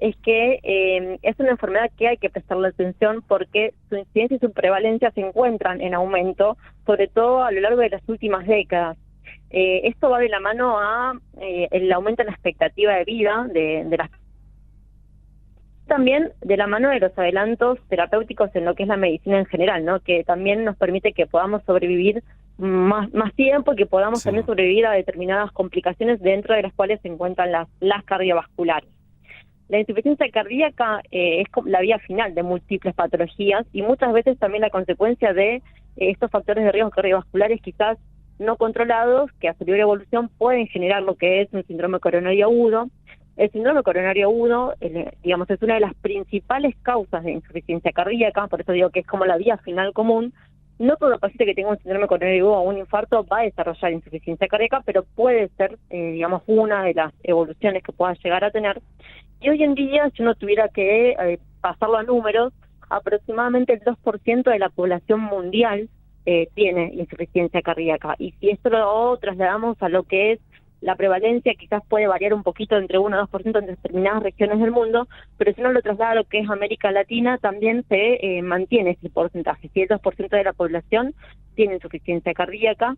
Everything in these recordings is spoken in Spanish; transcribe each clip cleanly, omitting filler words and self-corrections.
es que es una enfermedad que hay que prestarle atención porque su incidencia y su prevalencia se encuentran en aumento, sobre todo a lo largo de las últimas décadas. Esto va de la mano a el aumento en la expectativa de vida de las también de la mano de los adelantos terapéuticos en lo que es la medicina en general, ¿no? Que también nos permite que podamos sobrevivir más tiempo y que podamos Sí. también sobrevivir a determinadas complicaciones dentro de las cuales se encuentran las cardiovasculares. La insuficiencia cardíaca es la vía final de múltiples patologías y muchas veces también la consecuencia de estos factores de riesgo cardiovasculares quizás no controlados, que a su libre evolución pueden generar lo que es un síndrome coronario agudo. El síndrome coronario agudo, digamos, es una de las principales causas de insuficiencia cardíaca, por eso digo que es como la vía final común. No todo paciente que tenga un síndrome coronario agudo o un infarto va a desarrollar insuficiencia cardíaca, pero puede ser, digamos, una de las evoluciones que pueda llegar a tener. Y hoy en día, si uno tuviera que pasarlo a números, aproximadamente el 2% de la población mundial tiene insuficiencia cardíaca. Y si esto lo trasladamos a lo que es la prevalencia, quizás puede variar un poquito entre 1 o 2% en determinadas regiones del mundo, pero si uno lo traslada a lo que es América Latina, también se mantiene ese porcentaje. Si el 2% de la población tiene insuficiencia cardíaca,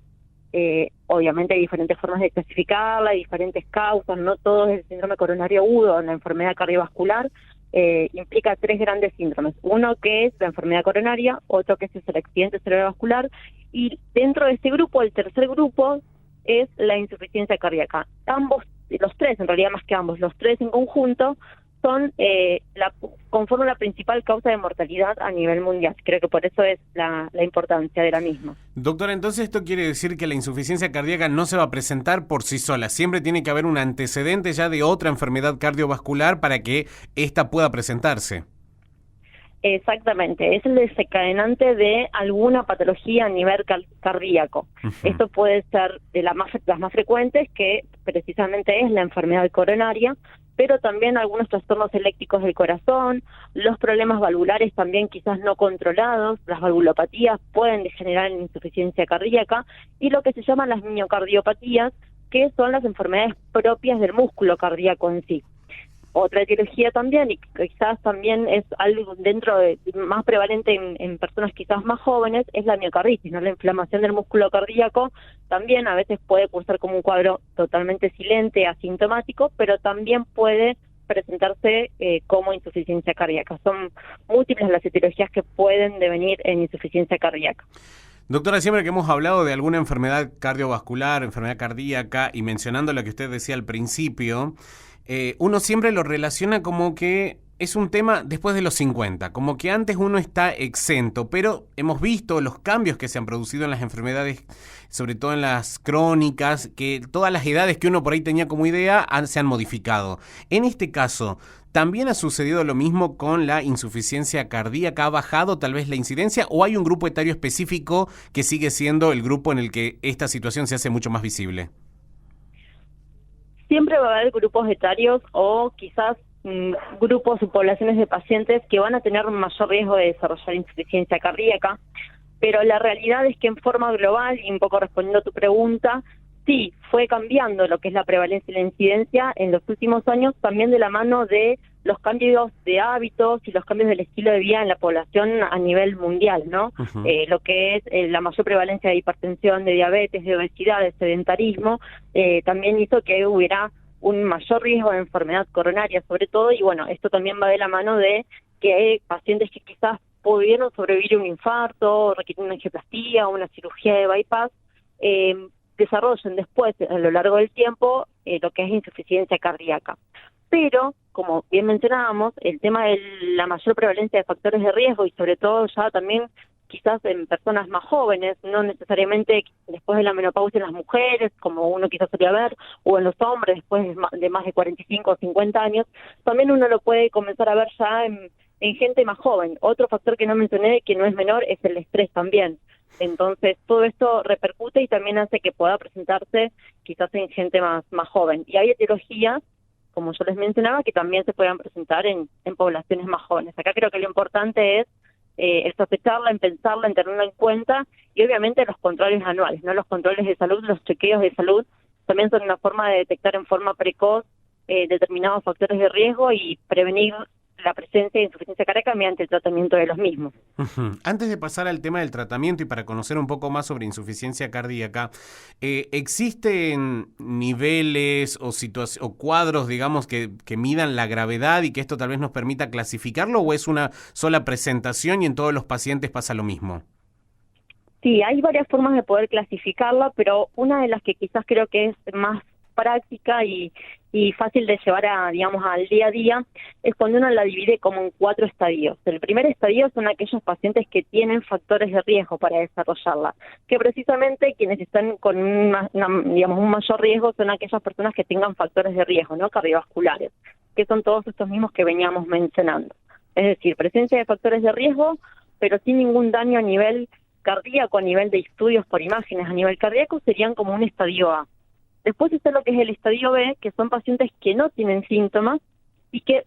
obviamente hay diferentes formas de clasificarla, hay diferentes causas, no todo es el síndrome coronario agudo, la enfermedad cardiovascular, implica 3 grandes síndromes. Uno que es la enfermedad coronaria, otro que es el accidente cerebrovascular, y dentro de este grupo, el tercer grupo, es la insuficiencia cardíaca. Los tres, en realidad más que ambos, los tres en conjunto son conforman la principal causa de mortalidad a nivel mundial. Creo que por eso es la importancia de la misma. Doctora, entonces esto quiere decir que la insuficiencia cardíaca no se va a presentar por sí sola. Siempre tiene que haber un antecedente ya de otra enfermedad cardiovascular para que ésta pueda presentarse. Exactamente, es el desencadenante de alguna patología a nivel cardíaco. Esto puede ser de las más frecuentes, que precisamente es la enfermedad coronaria, pero también algunos trastornos eléctricos del corazón, los problemas valvulares también quizás no controlados, las valvulopatías pueden degenerar en insuficiencia cardíaca, y lo que se llaman las miocardiopatías, que son las enfermedades propias del músculo cardíaco en sí. Otra etiología también, y quizás también es algo dentro de más prevalente en personas quizás más jóvenes, es la miocarditis, ¿no? La inflamación del músculo cardíaco también a veces puede cursar como un cuadro totalmente silente, asintomático, pero también puede presentarse como insuficiencia cardíaca. Son múltiples las etiologías que pueden devenir en insuficiencia cardíaca. Doctora, siempre que hemos hablado de alguna enfermedad cardiovascular, enfermedad cardíaca, y mencionando lo que usted decía al principio, uno siempre lo relaciona como que es un tema después de los 50, como que antes uno está exento, pero hemos visto los cambios que se han producido en las enfermedades, sobre todo en las crónicas, que todas las edades que uno por ahí tenía como idea se han modificado. En este caso, ¿también ha sucedido lo mismo con la insuficiencia cardíaca? ¿Ha bajado tal vez la incidencia o hay un grupo etario específico que sigue siendo el grupo en el que esta situación se hace mucho más visible? Siempre va a haber grupos etarios o quizás grupos o poblaciones de pacientes que van a tener mayor riesgo de desarrollar insuficiencia cardíaca, pero la realidad es que en forma global, y un poco respondiendo a tu pregunta, sí, fue cambiando lo que es la prevalencia y la incidencia en los últimos años, también de la mano de los cambios de hábitos y los cambios del estilo de vida en la población a nivel mundial, ¿no? Lo que es la mayor prevalencia de hipertensión, de diabetes, de obesidad, de sedentarismo, también hizo que hubiera un mayor riesgo de enfermedad coronaria sobre todo, y bueno, esto también va de la mano de que hay pacientes que quizás pudieron sobrevivir a un infarto, requieren una angioplastía o una cirugía de bypass, desarrollen después, a lo largo del tiempo, lo que es insuficiencia cardíaca. Pero, como bien mencionábamos, el tema de la mayor prevalencia de factores de riesgo y sobre todo ya también quizás en personas más jóvenes, no necesariamente después de la menopausia en las mujeres, como uno quizás solía ver, o en los hombres después de más de 45 o 50 años, también uno lo puede comenzar a ver ya en gente más joven. Otro factor que no mencioné, que no es menor, es el estrés también. Entonces, todo esto repercute y también hace que pueda presentarse quizás en gente más joven. Y hay etiologías, como yo les mencionaba, que también se puedan presentar en poblaciones más jóvenes. Acá creo que lo importante es el sospecharla, en pensarla, en tenerla en cuenta, y obviamente los controles anuales, ¿no? Los controles de salud, los chequeos de salud, también son una forma de detectar en forma precoz determinados factores de riesgo y prevenir la presencia de insuficiencia cardíaca mediante el tratamiento de los mismos. Antes de pasar al tema del tratamiento y para conocer un poco más sobre insuficiencia cardíaca, ¿existen niveles o cuadros, digamos, que midan la gravedad y que esto tal vez nos permita clasificarlo, o es una sola presentación y en todos los pacientes pasa lo mismo? Sí, hay varias formas de poder clasificarla, pero una de las que quizás creo que es más práctica y fácil de llevar digamos, al día a día, es cuando uno la divide como en 4 estadios. El primer estadio son aquellos pacientes que tienen factores de riesgo para desarrollarla, que precisamente quienes están con un mayor riesgo son aquellas personas que tengan factores de riesgo, ¿no? Cardiovasculares, que son todos estos mismos que veníamos mencionando. Es decir, presencia de factores de riesgo, pero sin ningún daño a nivel cardíaco, a nivel de estudios por imágenes a nivel cardíaco, serían como un estadio A. Después está lo que es el estadio B, que son pacientes que no tienen síntomas,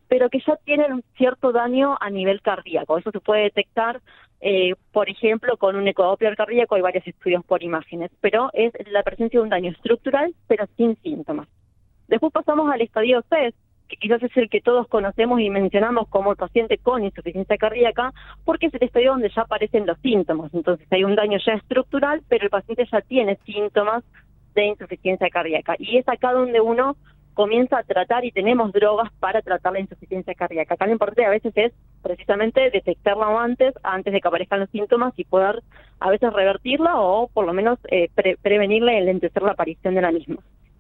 pero que ya tienen un cierto daño a nivel cardíaco. Eso se puede detectar, por ejemplo, con un ecodoppler cardíaco. Hay varios estudios por imágenes, pero es la presencia de un daño estructural, pero sin síntomas. Después pasamos al estadio C, que quizás es el que todos conocemos y mencionamos como el paciente con insuficiencia cardíaca, porque es el estadio donde ya aparecen los síntomas. Entonces hay un daño ya estructural, pero el paciente ya tiene síntomas de insuficiencia cardíaca. Y es acá donde uno comienza a tratar y tenemos drogas para tratar la insuficiencia cardíaca. Acá lo importante a veces es precisamente detectarla antes de que aparezcan los síntomas y poder a veces revertirla o por lo menos prevenirla y enlentecer la aparición de la misma.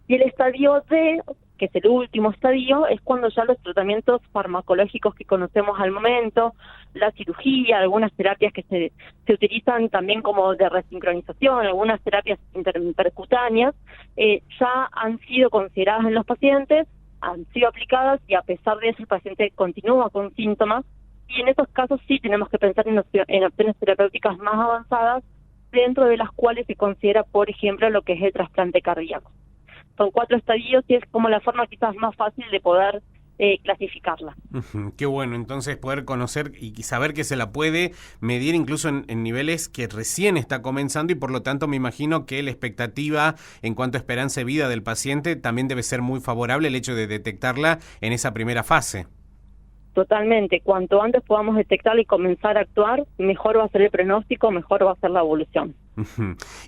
Y el estadio D, que es el último estadio, es cuando ya los tratamientos farmacológicos que conocemos al momento, la cirugía, algunas terapias que se utilizan también como de resincronización, algunas terapias interpercutáneas, ya han sido consideradas en los pacientes, han sido aplicadas y a pesar de eso el paciente continúa con síntomas, y en esos casos sí tenemos que pensar en opciones terapéuticas más avanzadas, dentro de las cuales se considera, por ejemplo, lo que es el trasplante cardíaco. Son 4 estadios y es como la forma quizás más fácil de poder clasificarla. Qué bueno, entonces poder conocer y saber que se la puede medir incluso en niveles que recién está comenzando y por lo tanto me imagino que la expectativa en cuanto a esperanza de vida del paciente también debe ser muy favorable el hecho de detectarla en esa primera fase. Totalmente, cuanto antes podamos detectarla y comenzar a actuar, mejor va a ser el pronóstico, mejor va a ser la evolución.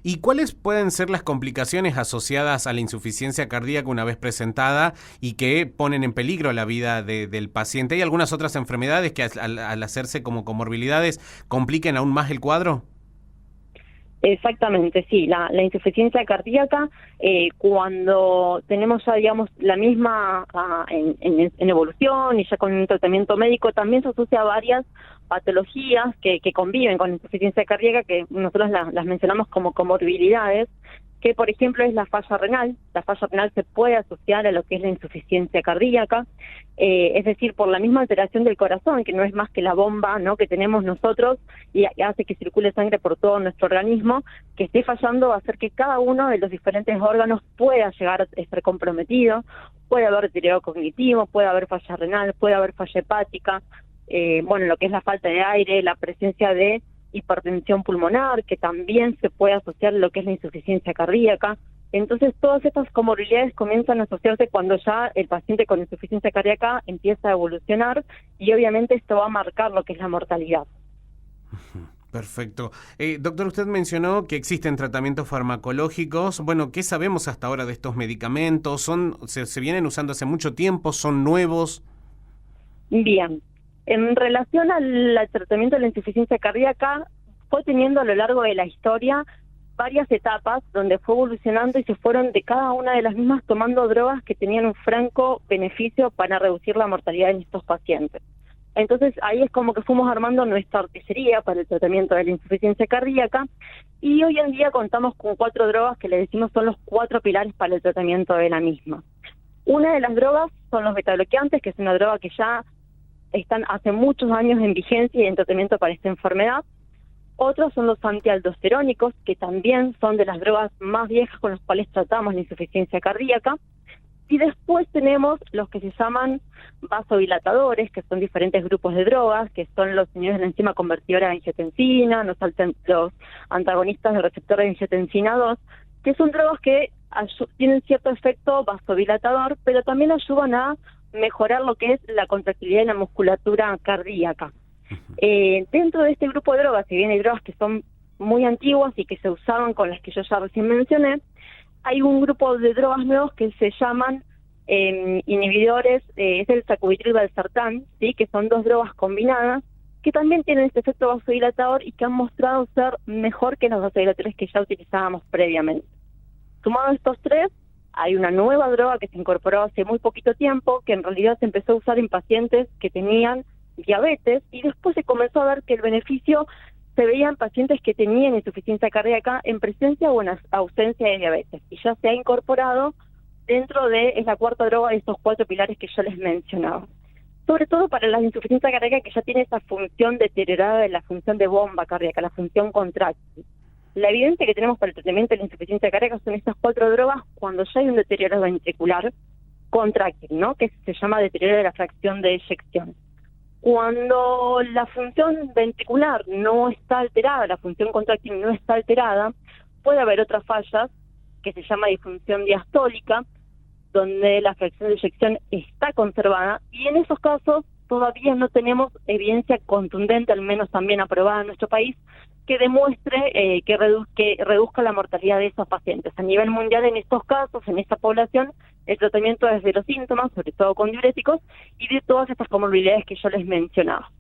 ¿Y cuáles pueden ser las complicaciones asociadas a la insuficiencia cardíaca una vez presentada y que ponen en peligro la vida del paciente? ¿Hay algunas otras enfermedades que al hacerse como comorbilidades compliquen aún más el cuadro? Exactamente, sí. La insuficiencia cardíaca, cuando tenemos ya, digamos, la misma en evolución y ya con un tratamiento médico, también se asocia a varias patologías que conviven con la insuficiencia cardíaca, que nosotros las mencionamos como comorbilidades, que por ejemplo es la falla renal. La falla renal se puede asociar a lo que es la insuficiencia cardíaca, es decir, por la misma alteración del corazón, que no es más que la bomba, ¿no?, que tenemos nosotros y hace que circule sangre por todo nuestro organismo, que esté fallando va a hacer que cada uno de los diferentes órganos pueda llegar a estar comprometido. Puede haber deterioro cognitivo, puede haber falla renal, puede haber falla hepática, lo que es la falta de aire, la presencia de hipertensión pulmonar, que también se puede asociar a lo que es la insuficiencia cardíaca. Entonces, todas estas comorbilidades comienzan a asociarse cuando ya el paciente con insuficiencia cardíaca empieza a evolucionar y obviamente esto va a marcar lo que es la mortalidad. Perfecto. Doctor, usted mencionó que existen tratamientos farmacológicos. Bueno, ¿qué sabemos hasta ahora de estos medicamentos? ¿Se vienen usando hace mucho tiempo? ¿Son nuevos? Bien. En relación al tratamiento de la insuficiencia cardíaca, fue teniendo a lo largo de la historia varias etapas donde fue evolucionando y se fueron de cada una de las mismas tomando drogas que tenían un franco beneficio para reducir la mortalidad en estos pacientes. Entonces ahí es como que fuimos armando nuestra artillería para el tratamiento de la insuficiencia cardíaca y hoy en día contamos con 4 drogas que le decimos son los 4 pilares para el tratamiento de la misma. Una de las drogas son los betabloqueantes, que es una droga que ya están hace muchos años en vigencia y en tratamiento para esta enfermedad. Otros son los antialdosterónicos, que también son de las drogas más viejas con las cuales tratamos la insuficiencia cardíaca. Y después tenemos los que se llaman vasodilatadores, que son diferentes grupos de drogas, que son los inhibidores de la enzima convertidora de angiotensina, los antagonistas del receptor de angiotensina 2, que son drogas que tienen cierto efecto vasodilatador, pero también ayudan a mejorar lo que es la contractilidad de la musculatura cardíaca. Dentro de este grupo de drogas, si bien hay drogas que son muy antiguas y que se usaban con las que yo ya recién mencioné, hay un grupo de drogas nuevos que se llaman inhibidores, es el sacubitril valsartán, ¿sí? Que son dos drogas combinadas, que también tienen este efecto vasodilatador y que han mostrado ser mejor que los vasodilatadores que ya utilizábamos previamente. Sumado a estos tres, hay una nueva droga que se incorporó hace muy poquito tiempo, que en realidad se empezó a usar en pacientes que tenían diabetes, y después se comenzó a ver que el beneficio se veía en pacientes que tenían insuficiencia cardíaca en presencia o en ausencia de diabetes, y ya se ha incorporado dentro de, es la cuarta droga de estos 4 pilares que yo les mencionaba. Sobre todo para la insuficiencia cardíaca que ya tiene esa función deteriorada de la función de bomba cardíaca, la función contráctil. La evidencia que tenemos para el tratamiento de la insuficiencia cardíaca son estas 4 drogas cuando ya hay un deterioro ventricular contráctil, ¿no? Que se llama deterioro de la fracción de eyección. Cuando la función ventricular no está alterada, la función contráctil no está alterada, puede haber otras fallas que se llama disfunción diastólica, donde la fracción de eyección está conservada, y en esos casos todavía no tenemos evidencia contundente, al menos también aprobada en nuestro país, que demuestre que reduzca la mortalidad de esos pacientes. A nivel mundial, en estos casos, en esta población, el tratamiento es de los síntomas, sobre todo con diuréticos, y de todas estas comorbilidades que yo les mencionaba.